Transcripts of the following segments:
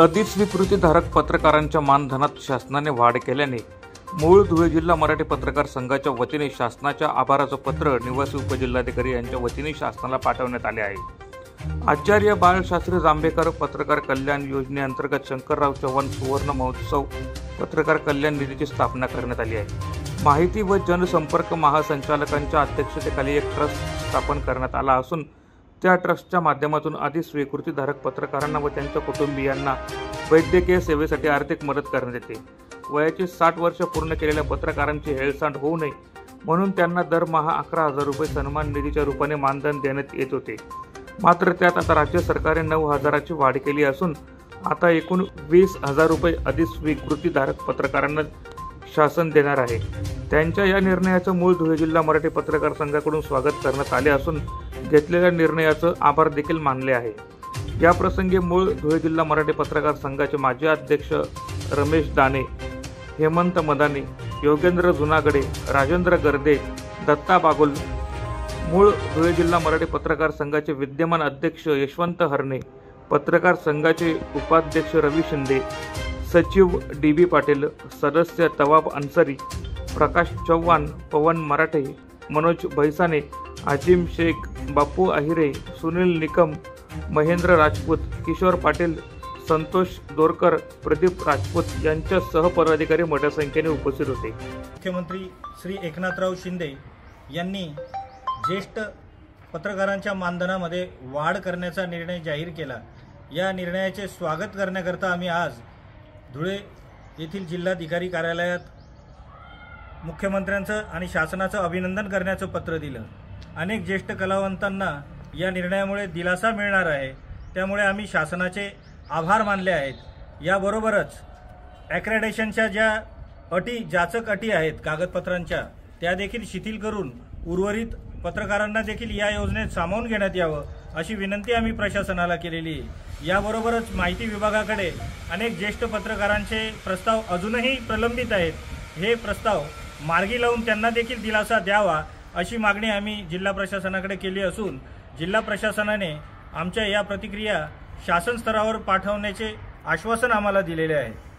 अधिस्वीकृतीधारक पत्रकारांच्या मानधनात शासनाने वाढ केल्याने मूळ धुळे जिल्हा मराठी पत्रकार संघाच्या वतीने शासनाच्या आभाराचं पत्र निवासी उपजिल्हाधिकारी यांच्या वतीने शासनाला पाठवण्यात आले आहे। आचार्य बाळशास्त्री जांभेकर पत्रकार कल्याण योजनेअंतर्गत शंकरराव चव्हाण सुवर्ण महोत्सव पत्रकार कल्याण निधीची स्थापना करण्यात आली आहे। माहिती व जनसंपर्क महासंचालकांच्या अध्यक्षतेखाली एक ट्रस्ट स्थापन करण्यात आला असून त्या ट्रस्टच्या माध्यमातून अधिस्वीकृतीधारक पत्रकारांना व त्यांच्या कुटुंबियांना वैद्यकीय सेवेसाठी आर्थिक मदत करण्यात येते। वयाची 60 वर्ष पूर्ण केलेल्या पत्रकारांची हेळसांड होऊ नये म्हणून त्यांना दरमहा 11,000 रुपये सन्मान निधीच्या रूपाने मानधन देण्यात येत होते। मात्र त्यात आता राज्य सरकारने 9,000ची वाढ केली असून आता एकूण 20,000 रुपये अधिस्वीकृतीधारक पत्रकारांना शासन देणार आहे। त्यांच्या या निर्णयाचं मूळ धुळे जिल्हा मराठी पत्रकार संघाकडून स्वागत करण्यात आले असून घेतलेल्या निर्णयाचं आभार देखील मानले आहे। या प्रसंगी मूळ धुळे जिल्हा मराठी पत्रकार संघाचे माजी अध्यक्ष रमेश दाने, हेमंत मदाने, योगेंद्र जुनागडे, राजेंद्र गर्दे, दत्ता बागुल, मूळ धुळे जिल्हा मराठी पत्रकार संघाचे विद्यमान अध्यक्ष यशवंत हरणे, पत्रकार संघाचे उपाध्यक्ष रवी शिंदे, सचिव डी.बी. पाटील, सदस्य तवाब अन्सारी, प्रकाश चव्हाण, पवन मराठे, मनोज भैसाने, आजिम शेख, बापू आहिरे, सुनील निकम, महेंद्र राजपूत, किशोर पाटील, संतोष दोरकर, प्रदीप राजपूत यांच्या सहपदाधिकारी मोठ्या संख्येने उपस्थित होते। मुख्यमंत्री श्री एकनाथराव शिंदे यांनी ज्येष्ठ पत्रकारांच्या मानधनामध्ये वाढ करण्याचा निर्णय जाहीर केला। या निर्णयाचे स्वागत करण्याकरता आम्ही आज धुळे येथील जिल्हाधिकारी कार्यालयात मुख्यमंत्र्यांचं आणि शासनाचं अभिनंदन करण्याचं पत्र दिलं। अनेक ज्येष्ठ कलावंतांना या निर्णयामुळे दिलासा मिळणार आहे, त्यामुळे आम्ही शासनाचे आभार मानले आहेत। याबरोबरच ॲक्रेडिटेशनच्या ज्या जाचक अटी आहेत कागदपत्रांच्या त्या देखील शिथिल करून उर्वरित पत्रकारांना देखील या योजनेत सामावून घेण्यात यावं अशी विनंती आम्ही प्रशासनाला केलेली आहे। याबरोबरच माहिती विभागाकडे अनेक ज्येष्ठ पत्रकारांचे प्रस्ताव अजूनही प्रलंबित आहेत। हे प्रस्ताव मार्गी लावून त्यांना देखील दिलासा द्यावा अशी मागणी आम्ही जिल्हा प्रशासनाकडे केली असून जिल्हा प्रशासनाने आमच्या या प्रतिक्रिया शासन स्तरावर पाठवण्याचे आश्वासन आम्हाला दिलेले आहे।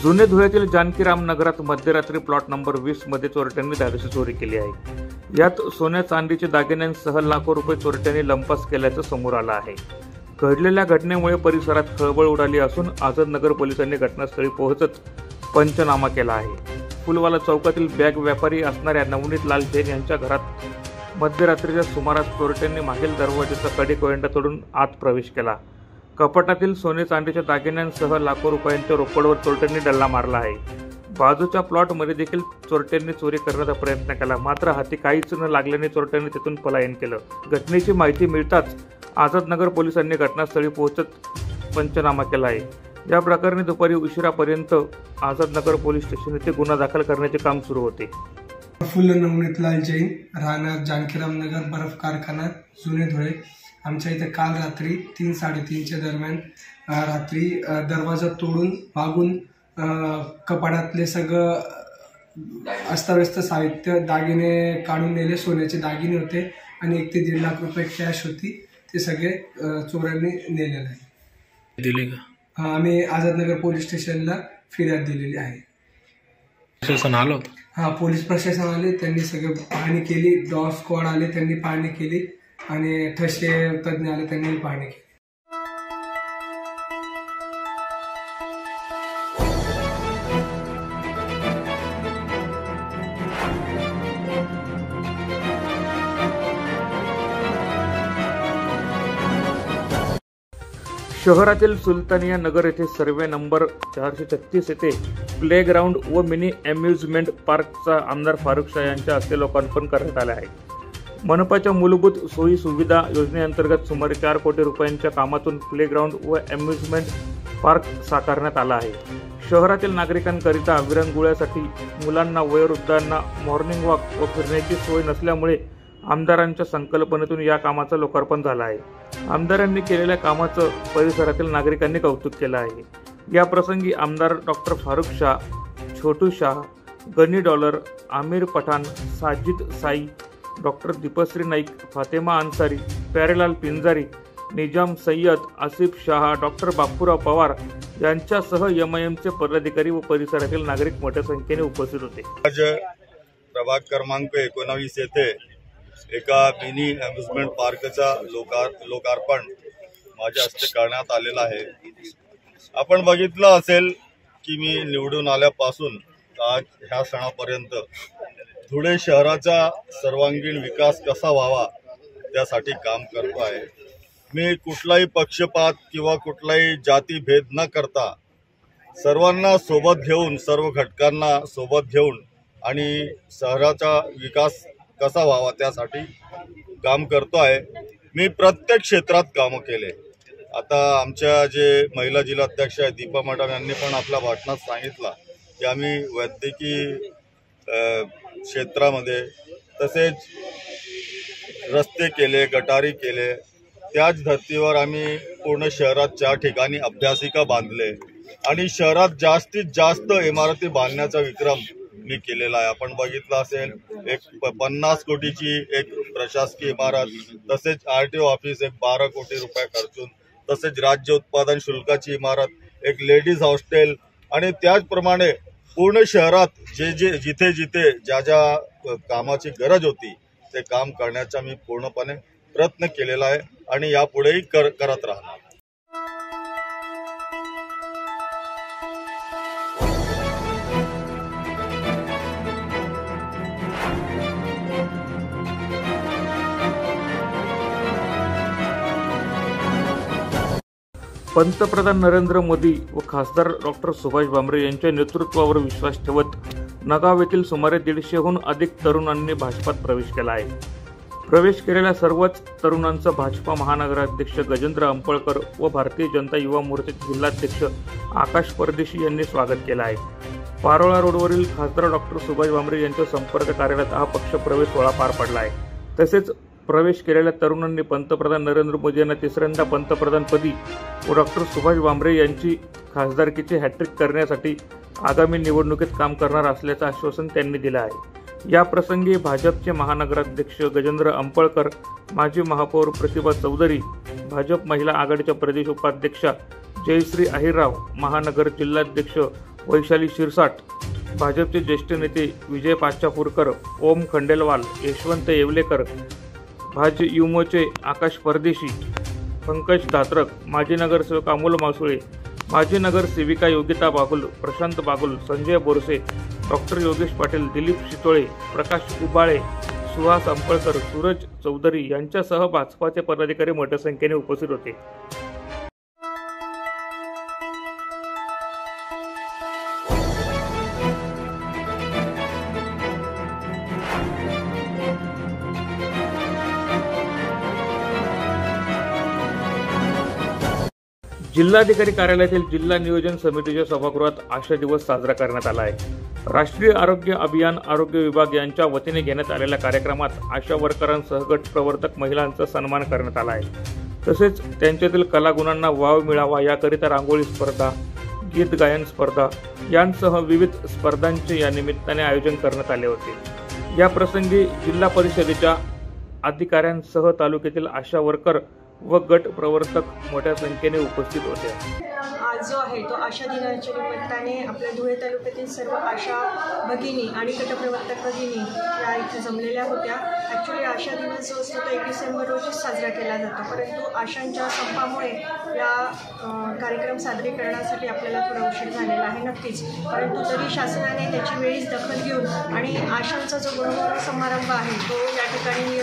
जुने धुळ्यातील जानकीराम नगरात मध्यरात्री प्लॉट नंबर 20 मध्ये चोरट्यांनी धाडसी चोरी केली आहे। यात सोन्या चांदीचे दागिन्यांसह लाखो रुपये चोरट्यांनी लंपास केल्याचं समोर आलं आहे। घडलेल्या घटनेमुळे परिसरात खळबळ उडाली असून आझादनगर पोलिसांनी घटनास्थळी पोहोचत पंचनामा केला आहे। फुलवाला चौकातील बॅग व्यापारी असणाऱ्या नवनीत लाल जैन यांच्या घरात मध्यरात्रीच्या सुमारास चोरट्यांनी मागील दरवाजाचा कडी कोयंडा तोडून आत प्रवेश केला। कपाटातील सोने चांदीच्या दागिन्यांसह लाखो रुपयांच्या रोकडवर चोरट्यांनी डल्ला मारला आहे। बाजूच्या प्लॉटमध्ये देखील चोरट्यांनी चोरी करण्याचा प्रयत्न केला, मात्र हाती काहीच न लागल्याने चोरट्यांनी तिथून पलायन केलं। घटनेची माहिती मिळताच आझादनगर पोलिसांनी घटनास्थळी पोहोचत पंचनामा केला आहे। या प्रकरणी दुपारी उशिरापर्यंत आझादनगर पोलीस स्टेशन येथे गुन्हा दाखल करण्याचे काम सुरू होते। प्रफुल्ल नवनीत लाल जैन, राहणार जानकीराम नगर, बर्फ कारखाना, जुने धुळे। आमच्या इथे काल रात्री 3-3:30च्या दरम्यान रात्री दरवाजा तोडून मागून कपाटातले सगळं अस्ताव्यस्त साहित्य, दागिने काढून नेले। सोन्याचे दागिने होते आणि 1 ते 1.5 लाख रुपये कॅश होती, ते सगळे चोरांनी नेलेले आहे। दिले का? आम्ही आझादनगर पोलीस स्टेशनला फिर्याद दिलेली आहे। प्रशासन आलं? हा, पोलीस प्रशासन आले, त्यांनी सगळं पाहणी केली। डॉग स्क्वॉड आले, त्यांनी पाहणी केली आणि ठसे तज्ञ आले, त्यांनी पाहणी केली। शहरातील सुलतानिया नगर येथे सर्वे नंबर 436 येथे प्लेग्राऊंड व मिनी अम्युजमेंट पार्कचा आमदार फारुख शाह यांच्या हस्ते लोकार्पण करण्यात आले आहे। मनपाच्या मूलभूत सोयी सुविधा योजनेअंतर्गत सुमारे 4 कोटी रुपयांच्या कामातून प्लेग्राऊंड व अम्युजमेंट पार्क साकारण्यात आला आहे। शहरातील नागरिकांकरिता विरंगुळ्यासाठी, मुलांना, वयोवृद्धांना मॉर्निंग वॉक व फिरण्याची सोय नसल्यामुळे आमदारांच्या संकल्पनेतून या कामाचं लोकार्पण झालं आहे. आमदारांनी केलेल्या कामाचं परिसरातील नागरिकांनी कौतुक केलं आहे. या प्रसंगी आमदार doctor Farooq Shah, Chhotu Shah, Gani Dollar, Aamir Pathan, Sajid Sai, doctor Deepshree Naik, Fatema Ansari, Pyarelal Pinjari, Nizam Sayyed, Asif Shah, doctor Bapurao Pawar यांच्यासह एमआयएमचे पदाधिकारी व परिसरातील नागरिक मोठ्या संख्येने उपस्थित होते. आज प्रभाग क्रमांक 19 येथे एका मिनी अम्युजमेंट पार्कचा लोकार्पण माझ्या हस्ते करण्यात आलेला आहे. आपण बघितलं असेल की मी निवडून आल्यापासून आज ह्या क्षणापर्यंत धुळे शहराचा सर्वांगीण विकास कसा व्हावा त्यासाठी काम करतो आहे. मी कुठलाही पक्षपात किंवा कुठलाही जातीभेद न करता सर्वांना सोबत घेऊन, सर्व घटकांना सोबत घेऊन आणि शहराचा विकास कसा व्हावा त्यासाठी काम करतो आहे. मी प्रत्येक क्षेत्रात कामं केले. आता आमच्या जे महिला जिल्हाध्यक्ष आहेत दीपा मॅडम यांनी पण आपल्या भाषणात सांगितलं की आम्ही वैद्यकीय क्षेत्रामध्ये तसेच रस्ते केले, गटारी केले. त्याच धर्तीवर आम्ही पूर्ण शहरात 4 ठिकाणी अभ्यासिका बांधले आणि शहरात जास्तीत जास्त इमारती बांधण्याचा विक्रम मी केलेला आहे. आपण बघितलं असेल एक 50 कोटीची एक प्रशासकीय इमारत, तसेच RTO ऑफिस एक 12 कोटी रुपये खर्चून, तसेच राज्य उत्पादन शुल्काची इमारत, एक लेडीज हॉस्टेल आणि त्याचप्रमाणे पूर्ण शहरात जिथे जिथे ज्या कामाची गरज होती ते काम करण्याचा मी पूर्णपणे प्रयत्न केलेला आहे आणि यापुढेही करत राहणार. पंतप्रधान नरेंद्र मोदी व खासदार डॉक्टर सुभाष भामरे यांच्या नेतृत्वावर विश्वास ठेवत नगाव येथील सुमारे 150हून अधिक तरुणांनी भाजपात प्रवेश केला आहे. प्रवेश केलेल्या सर्वच तरुणांचं भाजपा महानगराध्यक्ष गजेंद्र अंपळकर व भारतीय जनता युवा मोर्चाचे जिल्हाध्यक्ष आकाश परदेशी यांनी स्वागत केलं आहे. पारोळा रोडवरील खासदार डॉक्टर सुभाष भामरे यांच्या संपर्क कार्यालयात हा पक्ष प्रवेश सोहळा पार पडला आहे. तसेच प्रवेश केलेल्या तरुणांनी पंतप्रधान नरेंद्र मोदी यांना तिसऱ्यांदा पंतप्रधानपदी व डॉक्टर सुभाष भामरे यांची खासदारकीची हॅट्रिक करण्यासाठी आगामी निवडणुकीत काम करणार असल्याचं आश्वासन त्यांनी दिलं आहे. या प्रसंगी भाजपचे महानगराध्यक्ष गजेंद्र अंपळकर, माजी महापौर प्रतिभा चौधरी, भाजप महिला आघाडीच्या प्रदेश उपाध्यक्षा जयश्री अहिरराव, महानगर जिल्हाध्यक्ष वैशाली शिरसाट, भाजपचे ज्येष्ठ नेते विजय पाचापूरकर, ओम खंडेलवाल, यशवंत येवलेकर, भाजयुमोचे आकाश परदेशी, पंकज धात्रक, माजी नगरसेवक अमोल मासुळे, माजी नगरसेविका योगिता बागुल, प्रशांत बागुल, संजय बोरसे, डॉक्टर योगेश पाटील, दिलीप शितोळे, प्रकाश उबाळे, सुहास अंपळकर, सूरज चौधरी यांच्यासह भाजपाचे पदाधिकारी मोठ्या संख्येने उपस्थित होते. जिल्हाधिकारी कार्यालयातील जिल्हा नियोजन समितीच्या सभागृहात आशा दिवस साजरा करण्यात आला आहे. राष्ट्रीय आरोग्य अभियान, आरोग्य विभाग यांच्या वतीने घेण्यात आलेल्या कार्यक्रमात आशा वर्करांसह गट प्रवर्तक महिलांचा सन्मान करण्यात आला आहे. तसेच त्यांच्यातील कलागुणांना वाव मिळावा याकरिता रांगोळी स्पर्धा, गीत गायन स्पर्धा यांसह विविध स्पर्धांचे या निमित्ताने आयोजन करण्यात आले होते. या प्रसंगी जिल्हा परिषदेच्या अधिकाऱ्यांसह तालुक्यातील आशा वर्कर व गट प्रवर्तक मोठ्या संख्येने उपस्थित होते. आज जो आहे तो आशा दिनाच्या निमित्ताने आपल्या धुळे तालुक्यातील सर्व आशा भगिनी आणि गटप्रवर्तक भगिनी या इथे जमलेल्या होत्या. ॲक्च्युली आशा दिवस जो असतो तो 1 डिसेंबर रोजीच साजरा केला जातो, परंतु आशांच्या संपामुळे या कार्यक्रम सादरीकरणासाठी आपल्याला थोडा उशीर झालेला आहे नक्कीच, परंतु तरी शासनाने त्याची वेळीच दखल घेऊन आणि आशांचा जो गुणगौरव समारंभ आहे तो या ठिकाणी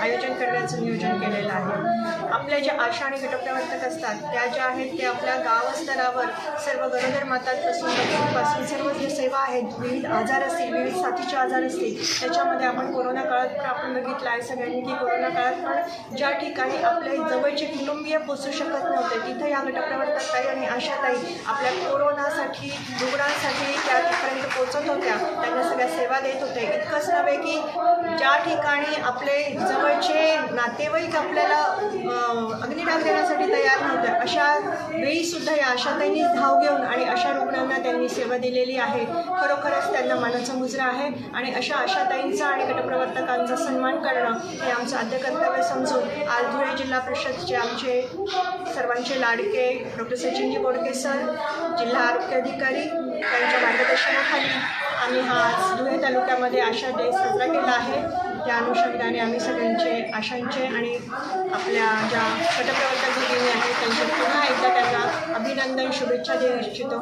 आयोजन करण्याचं नियोजन केलेलं आहे. आपल्या ज्या आशा आणि गटप्रवर्तक असतात त्या ज्या आहेत ते आपल्या गाव स्तरावर सर्व गरोदर मातांपासून सर्व जे सेवा आहेत, विविध आजार असतील, विविध साथीचे आजार असतील, त्याच्यामध्ये आपण कोरोना काळात पण आपण बघितलं आहे सगळ्यांनी की कोरोना काळात पण ज्या ठिकाणी आपल्या जवळचे कुटुंबीय पोचू शकत नव्हते तिथं या गटप्रवर्तक कटप्रवर्तक ताई आणि आशाताई आपल्या कोरोनासाठी रुग्णांसाठी त्या ठिकाणी पोहोचत होत्या, त्यांना सगळ्या सेवा देत होते. इतकंच नव्हे की ज्या ठिकाणी आपले जवळचे नातेवाईक आपल्याला अग्निडाग देण्यासाठी तयार नव्हते, अशा वेळीसुद्धा या आशाताईंनी धाव घेऊन आणि अशा रुग्णांना त्यांनी सेवा दिलेली आहे. खरोखरच त्यांना मानाचा मुजरा आहे आणि अशा आशाताईंचा आणि गटप्रवर्तकांचा सन्मान करणं हे आमचं आद्य कर्तव्य समजून आज धुळे जिल्हा परिषदचे आमचे सर्वांचे लाडके डॉक्टर सचिनजी बोडके सर, जिल्हा आरोग्य अधिकारी यांच्या मार्गदर्शनाखाली आम्ही हा आज धुळे तालुक्यामध्ये आशा डे साजरा केला आहे. त्या अनुषंगाने आम्ही सगळ्यांचे आशांचे आणि आपल्या ज्या गटप्रवर्तक भगिनी आहेत त्यांचे पुन्हा एकदा त्यांना अभिनंदन, शुभेच्छा देऊ इच्छितो.